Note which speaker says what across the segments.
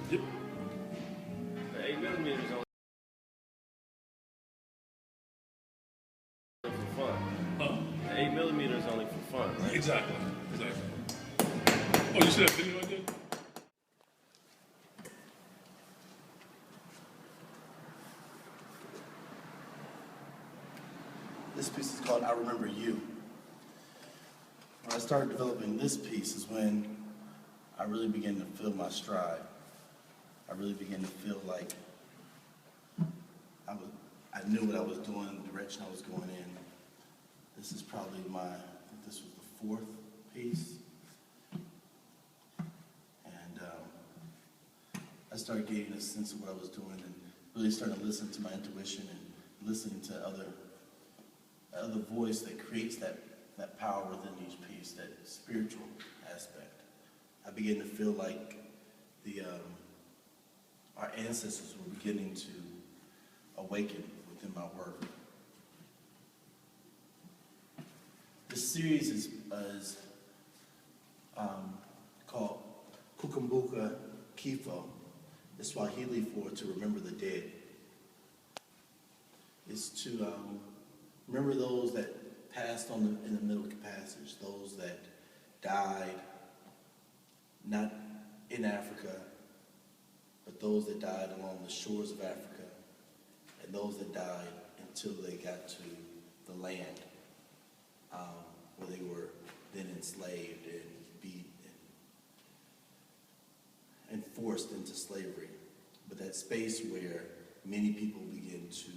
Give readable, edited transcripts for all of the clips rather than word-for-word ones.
Speaker 1: Yep.
Speaker 2: The 8mm is only for fun.
Speaker 1: Huh?
Speaker 2: The 8mm is only for fun, right?
Speaker 1: Exactly. Exactly. Oh, you see that video I did?
Speaker 3: This piece is called I Remember You. When I started developing this piece is when I really began to feel my stride. I really began to feel like I knew what I was doing, the direction I was going in. This is probably I think this was the fourth piece. And I started getting a sense of what I was doing and really started to listen to my intuition and listening to other voice that creates that power within each piece, that spiritual aspect. I began to feel like our ancestors were beginning to awaken within my work. This series is called Kukumuka Kifo. It's Swahili for to remember the dead. It's to remember those that passed in the middle passage, those that died, not in Africa, but those that died along the shores of Africa, and those that died until they got to the land where they were then enslaved and beat and forced into slavery. But that space where many people begin to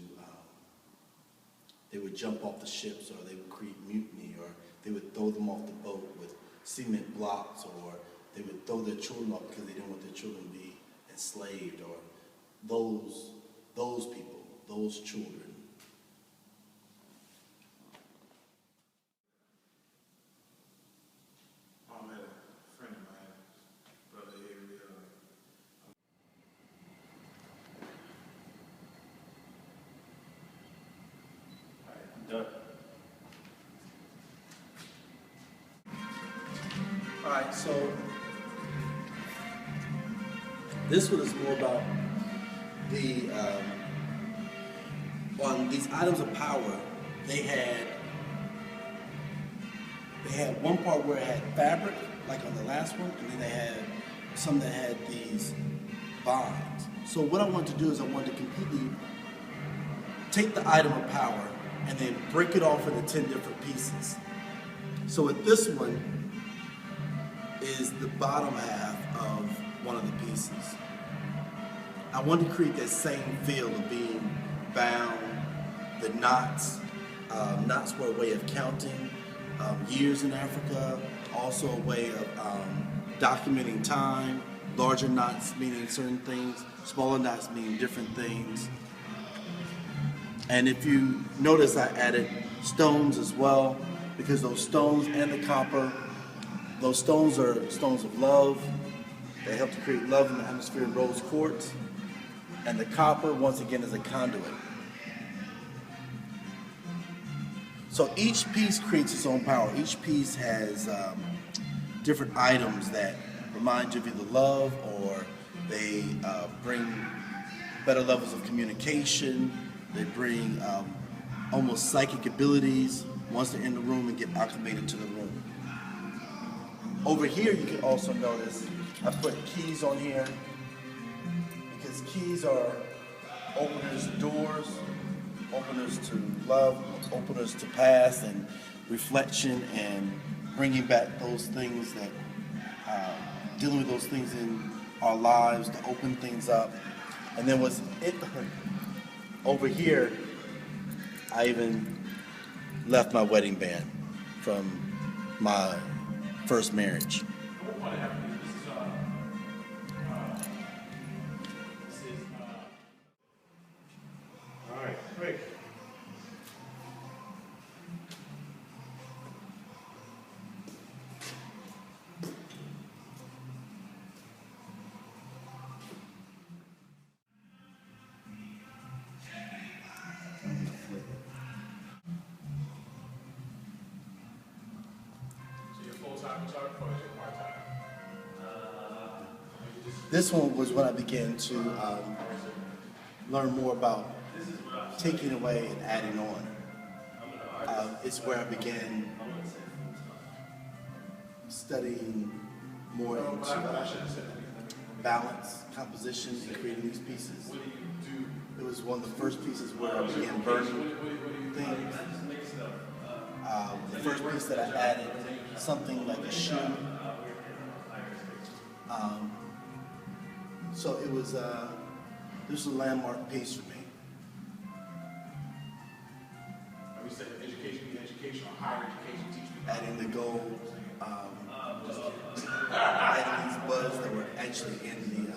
Speaker 3: they would jump off the ships, or they would create mutiny, or they would throw them off the boat with cement blocks, or they would throw their children off because they didn't want their children to be enslaved, or those people, those children.
Speaker 4: I had a friend of mine, brother here,
Speaker 2: Done.
Speaker 3: All right, so this one is more about on these items of power. They had one part where it had fabric, like on the last one, and then they had some that had these vines. So what I wanted to do is I wanted to completely take the item of power and then break it off into 10 different pieces. So with this one is the bottom half of one of the pieces. I wanted to create that same feel of being bound, the knots. Knots were a way of counting years in Africa, also a way of documenting time. Larger knots meaning certain things, smaller knots meaning different things. And if you notice, I added stones as well, because those stones and the copper, those stones are stones of love. They help to create love in the atmosphere in rose quartz. And the copper, once again, is a conduit. So each piece creates its own power. Each piece has different items that remind you of either love, or they bring better levels of communication. They bring almost psychic abilities once they're in the room and get acclimated to the room. Over here, you can also notice I put keys on here, because keys are openers to doors, openers to love, openers to past and reflection, and bringing back those things that, dealing with those things in our lives to open things up. And then over here, I even left my wedding band from my first marriage.
Speaker 4: All right, great. So you're full-time photographer or is it part-time?
Speaker 3: This one was when I began to learn more about taking away and adding on. It's where I began studying more into balance, composition, and creating these pieces. It was one of the first pieces where I began burning things. The first piece that I added, something like a shoe. So it was, this was a landmark piece for me.
Speaker 4: We said education, higher education, teach me.
Speaker 3: Adding the gold, adding these buds that were actually in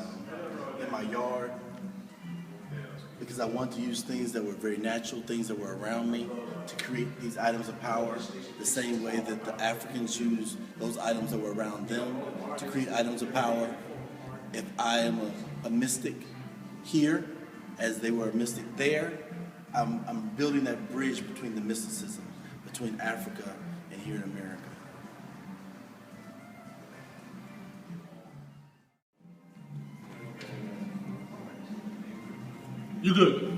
Speaker 3: my yard, because I wanted to use things that were very natural, things that were around me, to create these items of power, the same way that the Africans used those items that were around them to create items of power. If I am a mystic here, as they were a mystic there, I'm building that bridge between the mysticism, between Africa and here in America.
Speaker 1: You good?